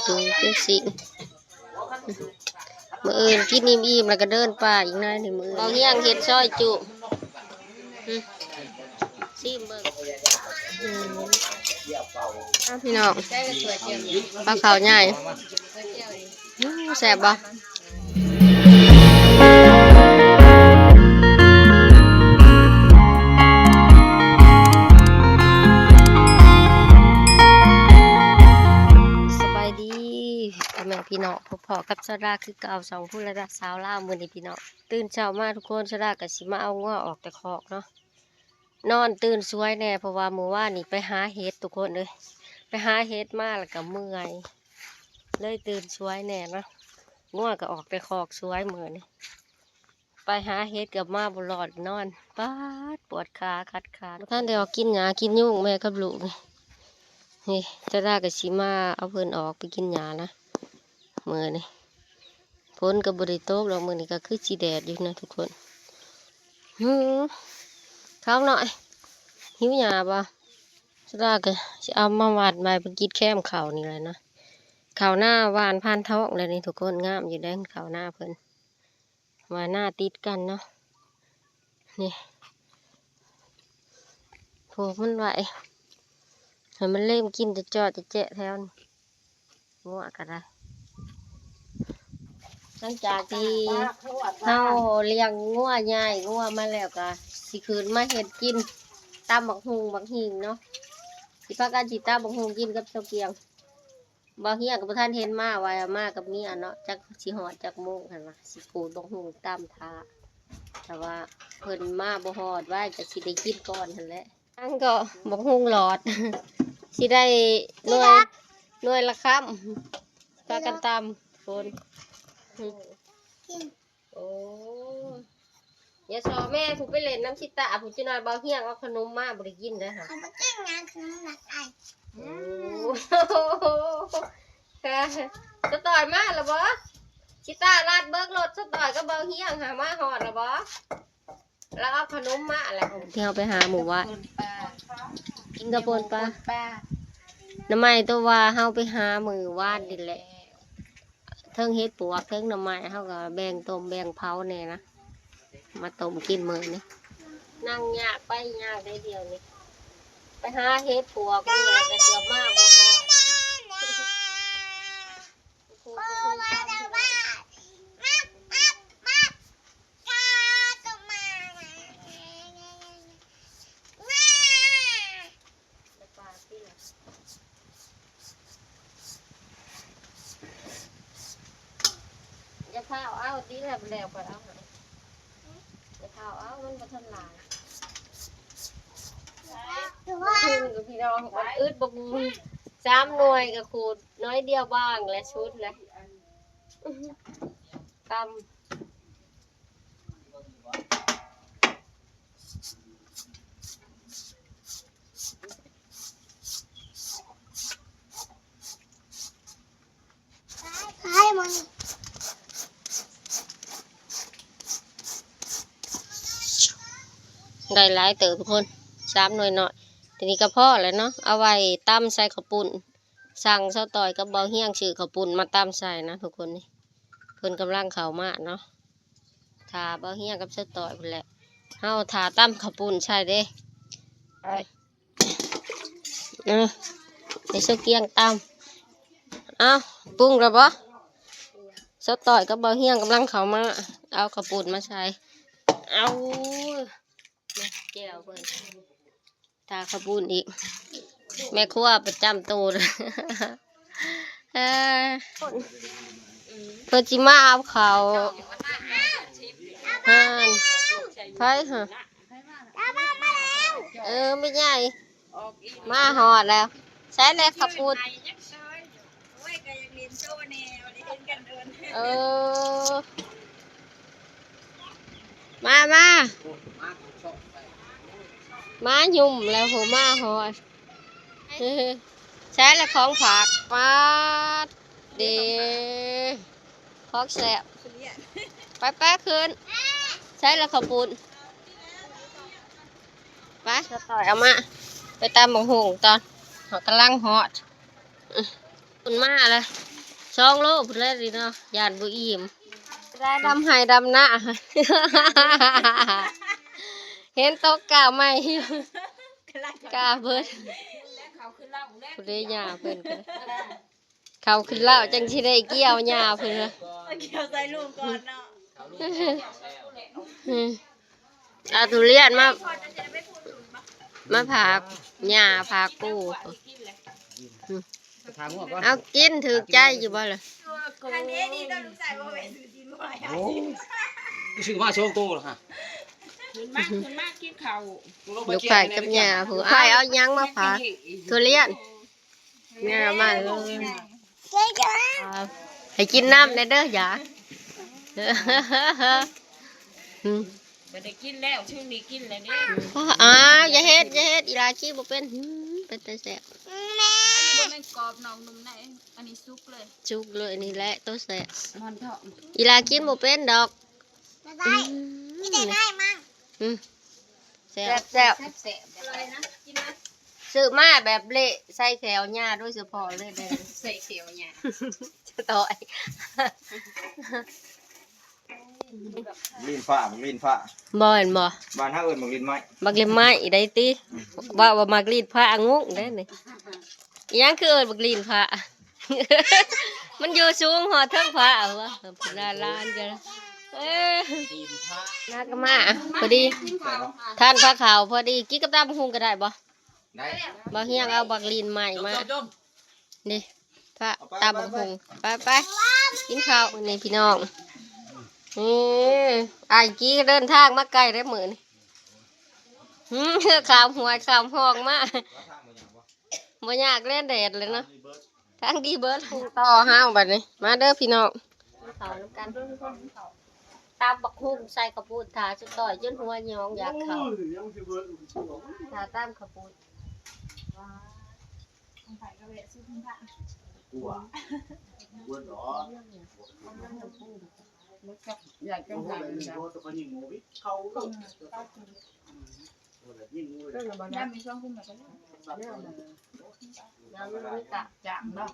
ดูเป็นสิมื้ออื่นกินอิ่มๆแล้วก็เดินป่าอีกหน่อยหนึ่งมื้อเอาเฮียงเฮ็ดซอยจุซิมเบิ่งพี่น้องปลาขาวใหญ่แซ่บบ่แม่พี่น้องพอกับสดาคือเก่าสองผู้ระดับสาวล่ามือนี่พี่น้องตื่นเช้ามาทุกคนสดากับสิมาเอาง้อออกแต่คอกเนาะนอนตื่นสวยแน่เพราะว่าเมื่อวานนี่ไปหาเห็ดทุกคนเลยไปหาเห็ดมาแล้วก็เมื่อยเลยตื่นสวยแน่เนาะง้อก็ออกแต่คอกสวยมือนี่ไปหาเห็ดกับมาบุหลอดนอนป๊าดปวดขาคัดขาท่านเดี๋ยวกินหญ้ากินยุ่งแม่กับลูกนี่สดากับสิมาเอาเพิ่นออกไปกินหญ้านะมือนี่พ้นกับบริโตกเรามือนี่ก็คือจีแดดอยู่นะทุกคนข้าวหน่อยหิวหยาบ่สดาก็จะเอามาวาดใบไปกินแคมข่าวนี่เลยนะข่าวหน้าวานพานท้องเลยนี่ทุกคนงามอยู่ได้ข่าวหน้าเพิ่นมาหน้าติดกันเนาะนี่โผล่มันไหวเห็นมันเล่มกินจะเจาะจะเจ๊ะแถวนี้งัวกันได้หลังจากที่เราเลี้ยงงัวใหญ่งัวมาแล้วก็สิคืนมาเห็ดกินตำบักฮุงบักหิงเนาะสิพากันจิตาบักฮุงกินกับเจ้าเกียงบางเฮียกับท่านเห็นมาไว้มากับเมียเนาะจากสิหอดจากโมงกันมาสิปูดบักฮุงตำทาแต่ว่าเพิ่นมาบ่หอดไว้จะสิได้กินก่อนนั่นแหละอันก็บักฮุงหลอดสิได้หน่วยละค่ำพากันตำคนโอ้ยาสอแม่ผูกไปเล่นน้ำชิตาผูกจีนอยเบาเฮียงเอาขนมมาบริกินได้ค่ะเขาไปกินงานขนมหนักไอโอ้ค่ะสต่อยมาหรอบอชิตาลาดเบิกรถสต่อยก็เบาเฮียงหามาหอดหรอบอแล้วเอาขนมมาอะไรที่เขาไปหาหมูวะกินกระปนปลาน้ำมันตัวว่าเขาไปหามือวาดดิแหละเทิงเฮ็ดปวกเทิงหน่อไม้เขาก็แบ่งต้มแบ่งเผาเนี่ยนะมาต้มกินมื้อนี่นั่งยากไปยากได้เดียวนี่ไปหาเฮ็ดปวกนี่แหละแต่เกือบมากบ่จะข้าวเอาตีแล้วแล้วก็เอาจะข้าวเอามันบ่ทันหลายคือพี่น้องมันอึดบ่3 หน่วยก็ขูดน้อยเดียวบ้างและชุดแหละตำให้มันได้หลายเติบทุกคน3 หน่วยหน่อยทีนี้ก็พอแล้วเนาะเอาไว้ตำใส่ข้าวปุ้นสั่งเสาต่อยกับเบาเฮียงชื่อข้าวปุ้นมาตำใส่นะทุกคนนี่เพิ่นกำลังเข้ามาเนาะทาเบาเฮียงกับเสาต่อยไปแหละเฮาทาตำข้าวปุ้นใช่เด้ในเสาเกียงตำเอาปรุงแล้วบ่เสาต่อยกับเบาเฮียงกำลังเข้ามาเอาข้าวปุ้นมาใส่เอาแก้วเพิ่นทาข้าวปุ้นอีกแม่ครัวประจำตัวเพิ่นจิมาเอาเขาไผ่ฮะไม่ใหญ่มาหอดแล้วใช้เลยข้าวปุ้นมายุ่มแล้วหัวมาหอดใช้แล้วของผักมาเดี๋ยวของแสบไปแป๊ะคืนใช้แล้วข้าวปุ้นไปจะต่อยเอามาไปตามบังหงตอนเขากำลังหอดปุ้นมาเลย 2 โลพุ่นแล้วดิเนาะย่านบ่อิ่มได้ดำให้ดำหน้า เห็นตกกาใหม่อยู่กาเบิดผู้ได้หญ้าเพิ่นก็เขาขึ้นแล้วจังสิได้เกี่ยวหญ้าเพิ่นล่ะ เกี่ยวใส่ลูกก่อนเนาะ เอาทุเรียนมาผักหญ้าผักปู ถามว่า เอากินถือใจอยู่บ่ล่ะ อันนี้ดีต้องรู้จักว่าเป็นสุจินบ่อย โอ้ชื่อว่าโชคโตเหรอฮะ ขึ้นมากกินข้าว ลูกไข่กับหญ้าผู้อ้ายเอาหยังมาผักทุเรียนหญ้ามาเลยให้กินน้ำได้เด้อหยา ไม่ได้กินแล้วช่วงนี้กินแล้วนี่ อ้าวอย่าเฮ็ดอีลาขี้บ่เป็นเป็นแต่แซ่บ อันนี้บ่แม่นกรอบนอกนุ่มในอันนี้ซุกเลย จุกเลยนี่แหละตัวแซ่บ มันเถาะ อีลากินบ่เป็นดอก ได้ไม่ได้ได้มั้ง แซ่บแซ่บ แซ่บอะไรนะกินนะ ซื้อมาแบบเละใส่แขวหญ้าโดยเฉพาะเลยเด้อ ใส่เขียวเนี่ย จะต่อย ลิ้นฟ้ามันลิ้นฟ้า บ่เห็นบ่ บ้านถ้าเอิญมันลิ้นไม้ มักเล่มไม้ได้ติว่ามักลีดผ้างุ้งได้นี่อีหยังคือเอิ้นมักลีดผ้า มันอยู่สูงหอดเทิงผ้าวะพุ่นน่าล้านจ้ะเอ้ย ลิ้นฟ้า น่าก็มาพอดีท่านผ้าขาวพอดีกินกับตาบงหุงก็ได้บ่ ได้ บ่เฮียงเอาบักลีนใหม่มา จม นี่พระตาบงหุงไปกินข้าวนี่พี่น้องนี่ไอ้กี้เดินทางมาไกลได้วมื้อนี่ข้ามหัวข้ามห้องมาบ่อยากเล่นแดดเลยเนาะทางดีเบิร์ดต่อห้าวบัดนี้มาเด้อพี่น้องข้าวน้ำกันตามบักหุ่งใส่กระปุกถาสุดต่อยจนหัวหยองอยากเข้าถาตามกระปุก อยากจังซั่นน้ำมีช่องขึ้นมาก็ได้ น้ำมันมีกะ จางเนาะ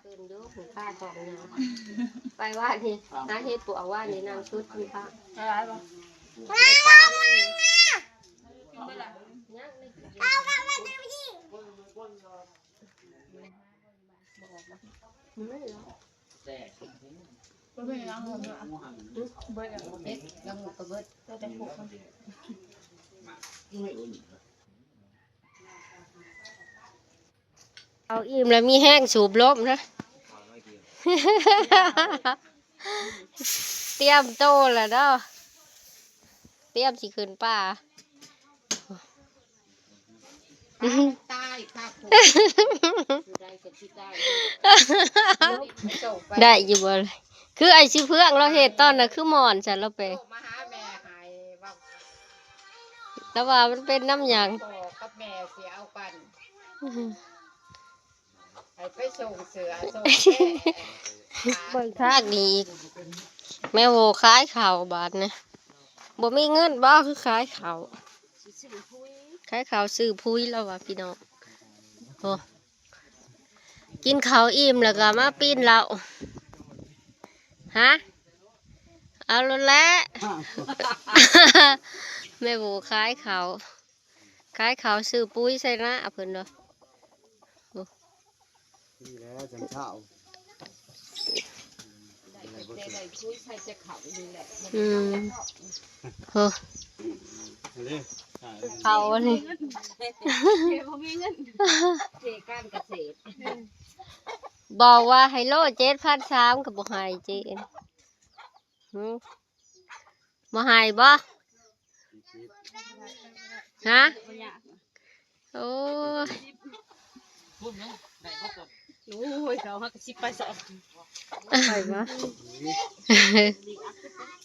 ตื่นดูหูผ้าของเนาะไปว่านี่น้าเฮ็ดปวกว่านี่นางชุดมีผ้า อะไรบ่ ไปป้านั่นนี่ กินได้ล่ะ ยังไม่กิน เอามาวันนี้พี่ ไม่เหรอ บ่เป็นหยังเนาะเบิดแล้วเอ๊ะยังหมดก็เบิดแต่ผูกมัน เอาอิ่มแล้วมีแห้งสูบลมนะ เตรียมโตแล้วเด้อเตรียมสิขึ้นป่า ตายครับผมได้ก็สิได้ ได้อยู่บ่เลยคือไอ้สิเพื่องเราเฮ็ดตอนน่ะคือหมอนฉันเราไป มาหาแม่หายว่า แล้วว่ามันเป็นน้ำหยัง พ่อกับแม่สิเอากันให้ไปส่งเสือส่งแ เบิ่งทางนี้อีกแม่โวขายข้าวบาทนี่บ่มีเงินบ่คือขายข้าวขายข้าวซื้อพุ้ยแล้วว่ะพี่น้องโอ้กินข้าวอิ่มแล้วก็มาปีนเหล้าฮะเอาแล้วแหละ แม่โวขายข้าวซื้อปุ๋ยใส่หน้าเพิ่นเด้อ นี่แล้วจังเช้า ได้ช่วยใส่จะเขาดูแหละ อืมโอ้ นี่ เขานี่ บ่มีเงินเจการเกษตร บอกว่าให้โล7,300ก็บ่ให้เจนบ่ให้บ่ฮะโอ้ย โอ้ยเขาฮักสิไปสอบ ไปบ่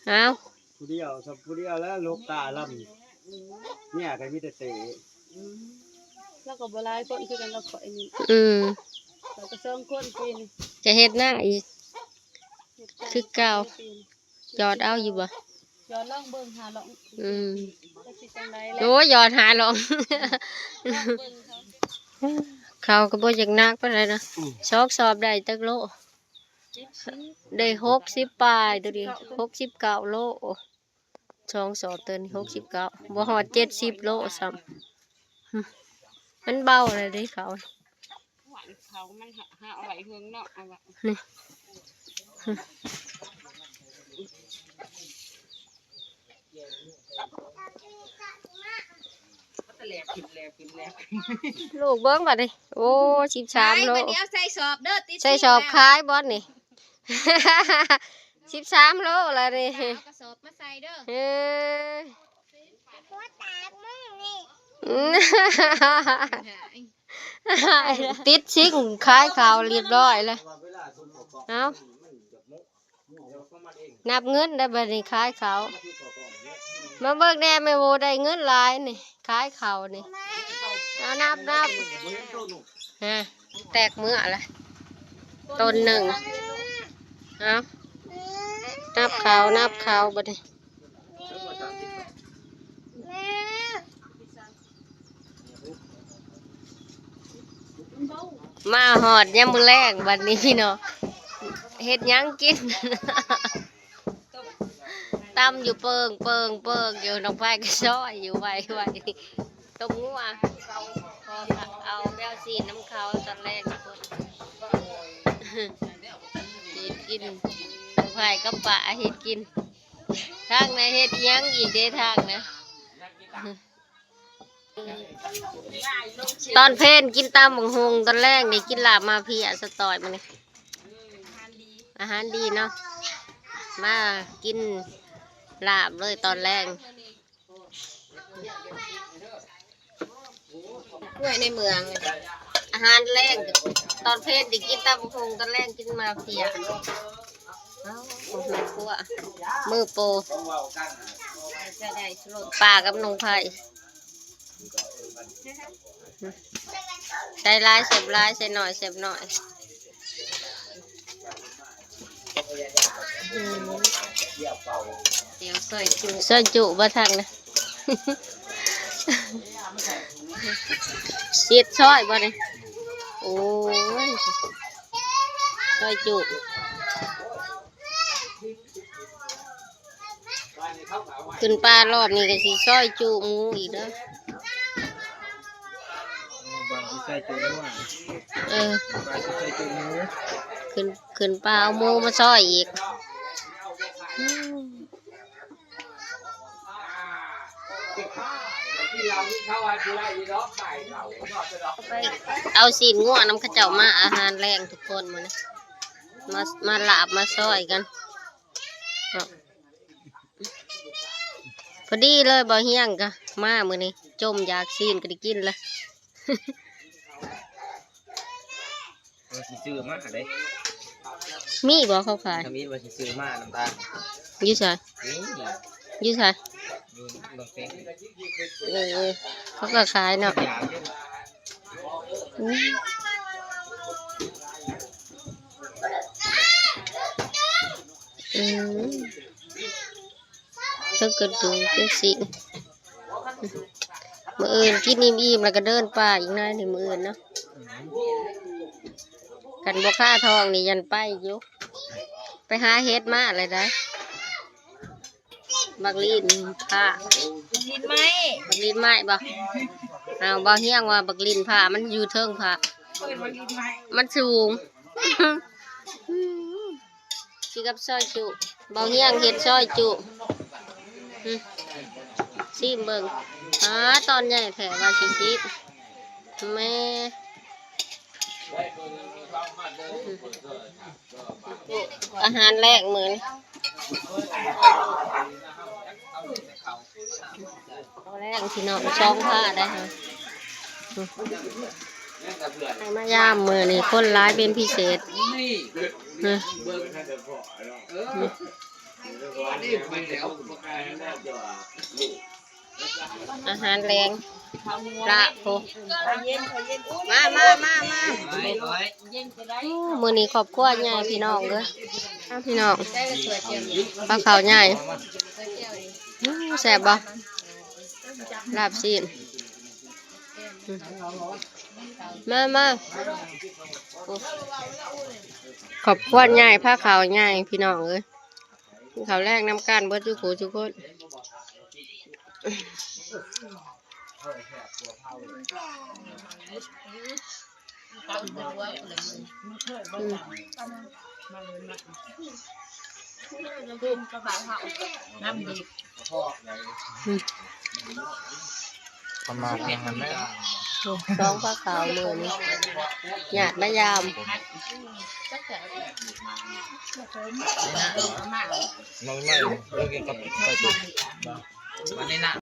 เอา ผู้เดียวสับผู้เดียวแล้วลูกตาลำเนี่ยใครมีแต่เตะ แล้วก็บ่หลายคนคือกันเราขอยนี่ อืม เราก็2คนปีน จะเฮ็ดหน้าอีกคือเก่าจอดเอาอยู่บ่ ย้อนลองเบิ่งหาลอง อืม จักสิจังได๋แล้ว โอ้ยยอดหาลอง เบิ่งเขา เขาก็บ่อยากนักปานใดนะชอกสอบได้จักโลได้60ปลายตัวดิ69 โลช่องสอบเตือน69บ่ฮอด70 โลซ้ำมันเบาเลยเด้เขา หวานเขามันหาเอาไว้เฮืองเนาะเอาไว้ นี่ แหลกกินแหลกกินแหลก ลูกเบิ้งบัดนี้โอ้13 โล วันนี้เอาใส่สอบเด้อติด ใส่สอบคายบอสนี่ 13 โลแล้วนี่ เอากระสอบมาใส่เด้อ เอ้ย หัวแตกมึงนี่ ติดชิงคายข่าวเรียบร้อยเลยเอานับเงินได้บัดนี้คายข่าวมาเบิกแน่ไม่โวได้เงินหลายนี่คายข่าวนี่เอานับฮะแตกเมื่อละต้นหนึ่งเอานับข่าวบัดนี้ แม่ มาหอดยามมื้อแรกบัดนี้พี่น้องเฮ็ดหยังกิน ตำอยู่เปิงอยู่น้องไฟก็ซ้อยอยู่ไว้ต้มงัวพอเอาแมวซีนน้ำเขาตอนแรกทุกคนเฮ็ดกินน้องไฟก็ปะเฮ็ดกินทางไหนเฮ็ดหยังอีกเด้ทางนะตอนเพลนกินตำบังฮงตอนแรกนี่กินลาบมาพี่สตอยมานี่อาหารดีเนาะมากินลาบเลยตอนแรกกล้วยในเมืองอาหารแรกตอนเพลนดิกินตำบังฮงตอนแรกกินมาเพียโอ้โหคั่วมือโปปลากับนงไผ่ใส่ลายเสพลายใส่หน่อยเสพหน่อยเดี๋ยวใส่จุบ่ทังนะ เสียดช้อยบ่เนี่ยโอ้ยใส่จุขึ้นปลารอบนี้ก็สิซอยจุหมูอีกเด้อบ างที่ใส่ตัวนู้น เออบ างที่ใส่ตัวนู้น ขึ้นปลาเอาหมูมาซอยอีกเอาสีนง่วน้ำข้าเจ้ามาอาหารแรงทุกคนมาลาบมาซอยกันพอดีเลยบ่เฮียงกะมามื้อนี้จมอยากซีนก็ได้กินละ ว่าสิซื้อมาได้ มีบ่เขาขาย ถ้ามีว่าสิซื้อมาน้ำตาล อยู่ไส นี่ อยู่ไส อยู่บางเป้ง เขาก็ขายเนาะ ยาวเด้อ ถ้าเกิดดูเป็นสิมื้ออื่นกินอิ่มๆแล้วก็เดินป่าอีกหน่อยนี่มื้ออื่นเนาะกันบ่ค่าทองนี่ยันไปอยู่ไปหาเฮ็ดมาเลยได้บักลีนผ้า กินไหม บักลีนไม้บ่เอาบ่เฮียงว่าบักลีนผ้ามันอยู่เทิงผ้า เปิดมากินไหม มันสูง สิกับซอยจุบ่เฮียงเฮ็ดซอยจุซิมเบิ่งตอนใหญ่แท้ว่าสิซิแม่อาหารแรกมื้อนี้เอาแรกพี่น้องช่องผ้าได้ค่ะให้มายามมื้อนี้คนร้ายเป็นพิเศษอาหารแรงละโหมามื้อนี้ครอบครัวใหญ่พี่น้องเด้อพี่น้องปลาขาวใหญ่แซ่บบ่ลาบซีน มาโอ้ขอบคุณใหญ่ผ้าขาวใหญ่พี่น้องเอ้ยเขาวแรกน้ำกันเบิดทุกผู้ทุกคน ตั้งเบิดไว้อะไรมึงกุ้งกระเพราเผาน้ำดิบ ประมาณเพียงนั้นแหละ สองผ้าขาวมือนี่หยาดมะยาม จักแต่ น้อยมากเลิกกับไปตุกวันนี้นะ